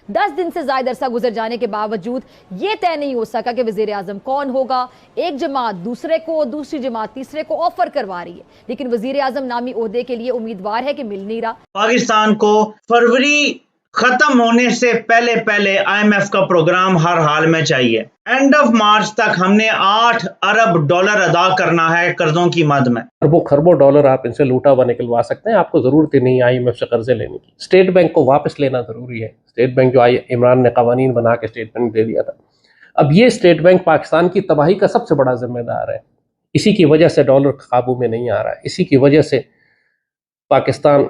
10 दिन से ज्यादा अरसा गुजर जाने के बावजूद ये तय नहीं हो सका कि वजीर आजम कौन होगा। एक जमात दूसरे को, दूसरी जमात तीसरे को ऑफर करवा रही है, लेकिन वजीर आजम नामी ओहदे के लिए उम्मीदवार है कि मिल नहीं रहा। पाकिस्तान को फरवरी खत्म होने से पहले पहले IMF का प्रोग्राम हर हाल में चाहिए। एंड ऑफ मार्च तक हमने 8 अरब डॉलर अदा करना है कर्जों की मद में। अरबों खरबों डॉलर आप इनसे लूटा हुआ निकलवा सकते हैं, आपको जरूरत ही नहीं IMF से कर्जे लेने की। स्टेट बैंक को वापस लेना जरूरी है। स्टेट बैंक जो इमरान ने कवानीन बना के स्टेट बैंक दे दिया था, अब ये स्टेट बैंक पाकिस्तान की तबाही का सबसे बड़ा जिम्मेदार है। इसी की वजह से डॉलर काबू में नहीं आ रहा है, इसी की वजह से पाकिस्तान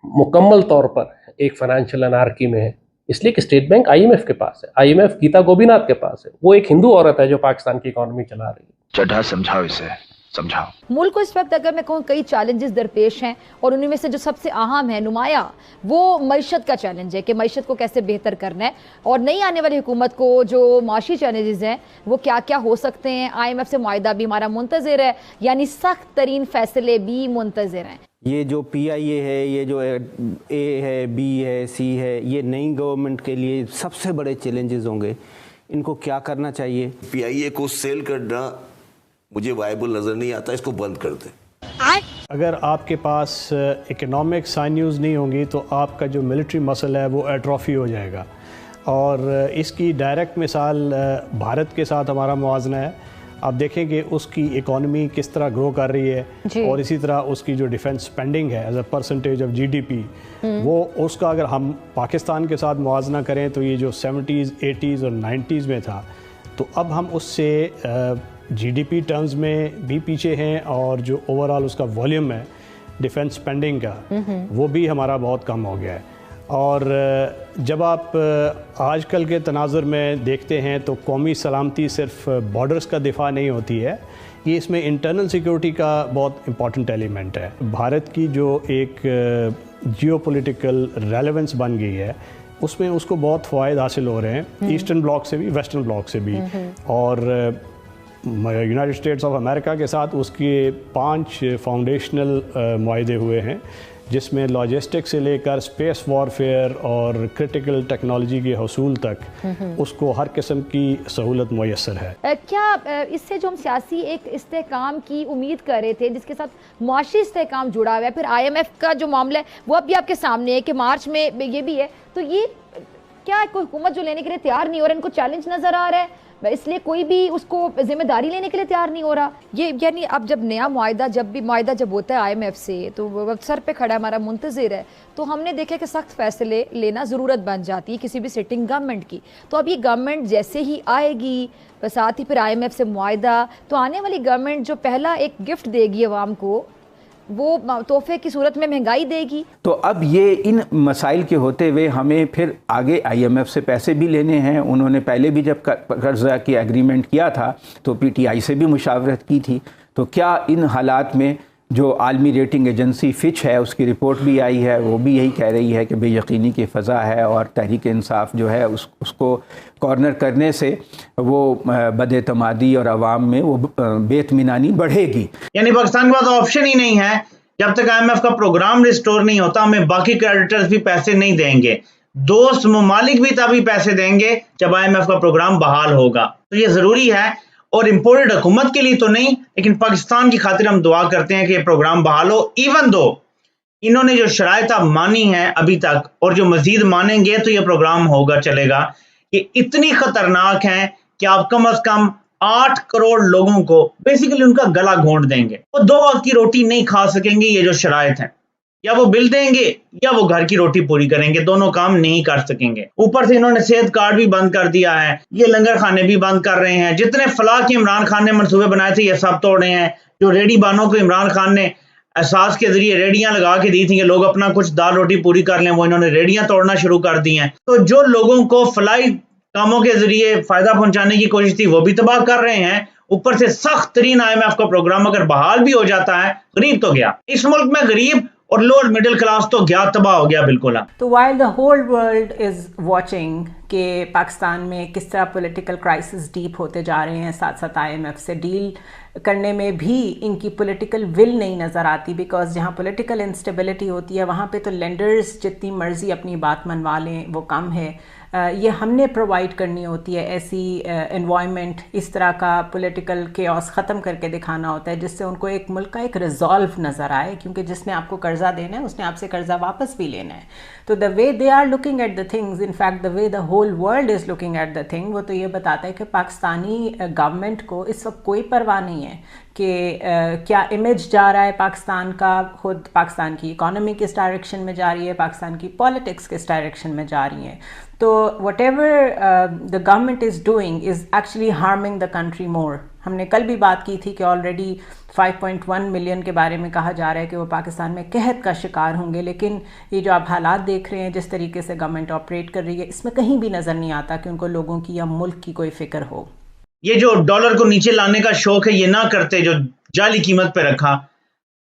मुकम्मल तौर पर एक फाइनेंशियल अनार्की में है, इसलिए कि स्टेट बैंक IMF के पास है। IMF गीता गोपीनाथ के पास है, वो एक हिंदू औरत है जो पाकिस्तान की इकोनॉमी चला रही है। चड्ढा समझाओ इसे, समझाओ। मुल्क को इस वक्त अगर मैं कहूँ कई चैलेंजेस दरपेश हैं, और उनमें से जो सबसे अहम है, नुमाया, वो मईशत का चैलेंज है कि मईशत को कैसे बेहतर करना है, और नई आने वाली हुकूमत को जो माशी चैलेंजेस हैं वो क्या क्या हो सकते हैं। IMF से मुआहदा भी हमारा मुंतज़िर है, यानी सख्त तरीन फैसले भी मुंतज़िर हैं। ये जो PIA है, ये जो A है, B है, C है, ये नई गवर्नमेंट के लिए सबसे बड़े चैलेंजेस होंगे। इनको क्या करना चाहिए? PIA को सेल करना मुझे वायबल नज़र नहीं आता, इसको बंद कर दें। अगर आपके पास इकोनॉमिक साइन्यूज़ नहीं होंगी तो आपका जो मिलिट्री मसल है वो एट्रोफी हो जाएगा। और इसकी डायरेक्ट मिसाल भारत के साथ हमारा मुआवजना है। आप देखें कि उसकी इकॉनमी किस तरह ग्रो कर रही है, और इसी तरह उसकी जो डिफेंस स्पेंडिंग है as a percentage of GDP, वो उसका अगर हम पाकिस्तान के साथ मुआवजना करें तो ये जो 70s, 80s और 90s में था, तो अब हम उससे GDP टर्म्स में भी पीछे हैं, और जो ओवरऑल उसका वॉल्यूम है डिफेंस स्पेंडिंग का, वो भी हमारा बहुत कम हो गया है। और जब आप आजकल के तनाज़ुर में देखते हैं तो कौमी सलामती सिर्फ बॉर्डर्स का दिफा नहीं होती है, ये इसमें इंटरनल सिक्योरिटी का बहुत इम्पॉर्टेंट एलिमेंट है। भारत की जो एक जियोपॉलिटिकल रेलेवेंस बन गई है, उसमें उसको बहुत फ़वाइद हासिल हो रहे हैं, ईस्टर्न ब्लॉक से भी, वेस्टर्न ब्लॉक से भी। और यूनाइटेड स्टेट्स ऑफ अमेरिका के साथ उसके 5 फाउंडेशनल मुआहदे हुए हैं, जिसमें लॉजिस्टिक से लेकर स्पेस वॉरफेयर और क्रिटिकल टेक्नोलॉजी के हसूल तक उसको हर किस्म की सहूलत मुयस्सर है। क्या इससे जो हम सियासी एक इस्तेहकाम की उम्मीद कर रहे थे, जिसके साथ मुआशी इस्तेहकाम जुड़ा हुआ है, फिर IMF का जो मामला है वो अब भी आपके सामने है कि मार्च में ये भी है, तो ये क्या कोई हुकूमत जो लेने के लिए तैयार नहीं हो रहा, इनको चैलेंज नज़र आ रहा है, इसलिए कोई भी उसको जिम्मेदारी लेने के लिए तैयार नहीं हो रहा। ये यानी अब जब नया मुआहदा जब होता है IMF से, तो सर पे खड़ा हमारा मुंतज़िर है, तो हमने देखा कि सख्त फैसले लेना ज़रूरत बन जाती है किसी भी सिटिंग गवर्नमेंट की। तो अब ये गवर्नमेंट जैसे ही आएगी, साथ ही फिर IMF से मुआहदा, तो आने वाली गवर्नमेंट जो पहला एक गिफ्ट देगी अवाम को, वो तोहफे की सूरत में महंगाई देगी। तो अब ये इन मसाइल के होते हुए हमें फिर आगे IMF से पैसे भी लेने हैं। उन्होंने पहले भी जब कर्जा की एग्रीमेंट किया था तो PTI से भी मुशावरत की थी। तो क्या इन हालात में जो आलमी रेटिंग एजेंसी फिच है, उसकी रिपोर्ट भी आई है, वो भी यही कह रही है कि बेयकीनी की फ़ज़ा है, और तहरीक इंसाफ जो है उसको कॉर्नर करने से वो बदएतमादी और आवाम में वो बेतमिनानी बढ़ेगी। यानी पाकिस्तान के पास ऑप्शन ही नहीं है, जब तक IMF का प्रोग्राम रिस्टोर नहीं होता हमें बाकी क्रेडिटर्स भी पैसे नहीं देंगे, दोस्त ममालिक भी तभी पैसे देंगे जब IMF का प्रोग्राम बहाल होगा। तो ये ज़रूरी है, और इम्पोर्टेड हुकूमत के लिए तो नहीं, लेकिन पाकिस्तान की खातिर हम दुआ करते हैं कि ये प्रोग्राम बहाल हो। इवन दो इन्होंने जो शराइत मानी है अभी तक, और जो मजीद मानेंगे तो ये प्रोग्राम होगा, चलेगा। ये इतनी खतरनाक है कि आप कम अज कम 8 करोड़ लोगों को बेसिकली उनका गला घोंट देंगे। वो 2 वक्त की रोटी नहीं खा सकेंगे। ये जो शराइत है, या वो बिल देंगे या वो घर की रोटी पूरी करेंगे, दोनों काम नहीं कर सकेंगे। ऊपर से इन्होंने सेहत कार्ड भी बंद कर दिया है, ये लंगर खाने भी बंद कर रहे हैं। जितने फलाह के इमरान खान ने मंसूबे बनाए थे ये सब तोड़े हैं। जो रेडी बानों को इमरान खान ने एहसास के जरिए रेडियां लगा के दी थी कि लोग अपना कुछ दाल रोटी पूरी कर लें, वो इन्होंने रेडियां तोड़ना शुरू कर दी हैं। तो जो लोगों को फलाई कामों के जरिए फायदा पहुंचाने की कोशिश थी वो भी तबाह कर रहे हैं। ऊपर से सख्त तरीन IMF का प्रोग्राम अगर बहाल भी हो जाता है, गरीब तो गया। इस मुल्क में गरीब और लोअर मिडिल क्लास तो गया, तबाह हो गया बिल्कुल। तो while the whole world is watching कि पाकिस्तान में किस तरह पॉलिटिकल क्राइसिस डीप होते जा रहे हैं, साथ साथ IMF से डील करने में भी इनकी पॉलिटिकल विल नहीं नज़र आती, बिकॉज जहाँ पॉलिटिकल इंस्टेबिलिटी होती है वहाँ पे तो लेंडर्स जितनी मर्जी अपनी बात मनवा लें वो कम है। ये हमने प्रोवाइड करनी होती है, ऐसी एनवायरनमेंट, इस तरह का पॉलिटिकल केओस ख़त्म करके दिखाना होता है जिससे उनको एक मुल्क का एक रिजॉल्व नज़र आए, क्योंकि जिसने आपको कर्जा देना है उसने आपसे कर्जा वापस भी लेना है। तो the way they are looking at the things, in fact the way the whole world is looking at the thing, वो तो ये बताता है कि पाकिस्तानी गवर्नमेंट को इस वक्त कोई परवाह नहीं है कि क्या इमेज जा रहा है पाकिस्तान का, खुद पाकिस्तान की इकोनॉमी किस डायरेक्शन में जा रही है, पाकिस्तान की पॉलिटिक्स किस डायरेक्शन में जा रही है। तो what ever the government is doing is actually harming the country more. हमने कल भी बात की थी कि ऑलरेडी 5.1 मिलियन के बारे में कहा जा रहा है कि वो पाकिस्तान में कहत का शिकार होंगे, लेकिन ये जो आप हालात देख रहे हैं, जिस तरीके से गवर्नमेंट ऑपरेट कर रही है, इसमें कहीं भी नज़र नहीं आता कि उनको लोगों की या मुल्क की कोई फिक्र हो। ये जो डॉलर को नीचे लाने का शौक है, ये ना करते, जो जाली कीमत पे रखा,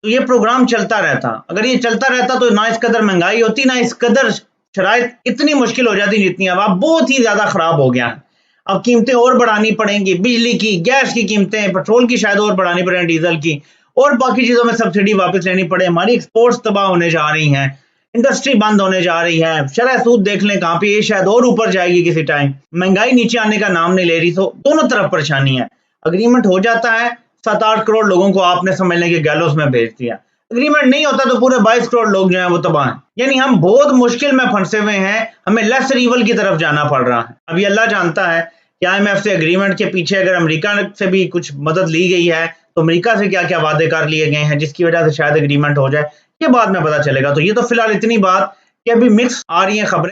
तो ये प्रोग्राम चलता रहता। अगर ये चलता रहता तो ना इस कदर महंगाई होती, ना इस कदर शराइत इतनी मुश्किल हो जाती जितनी अब बहुत ही ज्यादा खराब हो गया है। अब कीमतें और बढ़ानी पड़ेंगी, बिजली की, गैस की कीमतें, पेट्रोल की शायद और बढ़ानी पड़े, डीजल की, और बाकी चीजों में सब्सिडी वापस लेनी पड़े। हमारी एक्सपोर्ट्स तबाह होने जा रही हैं, इंडस्ट्री बंद होने जा रही है, शरह सूद देख लें कहाँ पे, ये शायद और ऊपर जाएगी किसी टाइम। महंगाई नीचे आने का नाम नहीं ले रही, तो दोनों तरफ परेशानी है। अग्रीमेंट हो जाता है, 7-8 करोड़ लोगों को आपने समझ लें कि गैलोस में भेज दिया। अग्रीमेंट नहीं होता तो पूरे 22 करोड़ लोग जो हैं वो तबाह हैं। यानी हम बहुत मुश्किल में फंसे हुए हैं, हमें लेसर ईवल की तरफ जाना पड़ रहा है। अभी अल्लाह जानता है कि IMF से एग्रीमेंट के पीछे अगर अमेरिका से भी कुछ मदद ली गई है तो अमेरिका से क्या क्या वादे कर लिए गए हैं जिसकी वजह से शायद एग्रीमेंट हो जाए, ये बाद में पता चलेगा। तो ये तो फिलहाल इतनी बात कि अभी मिक्स आ रही है खबरें।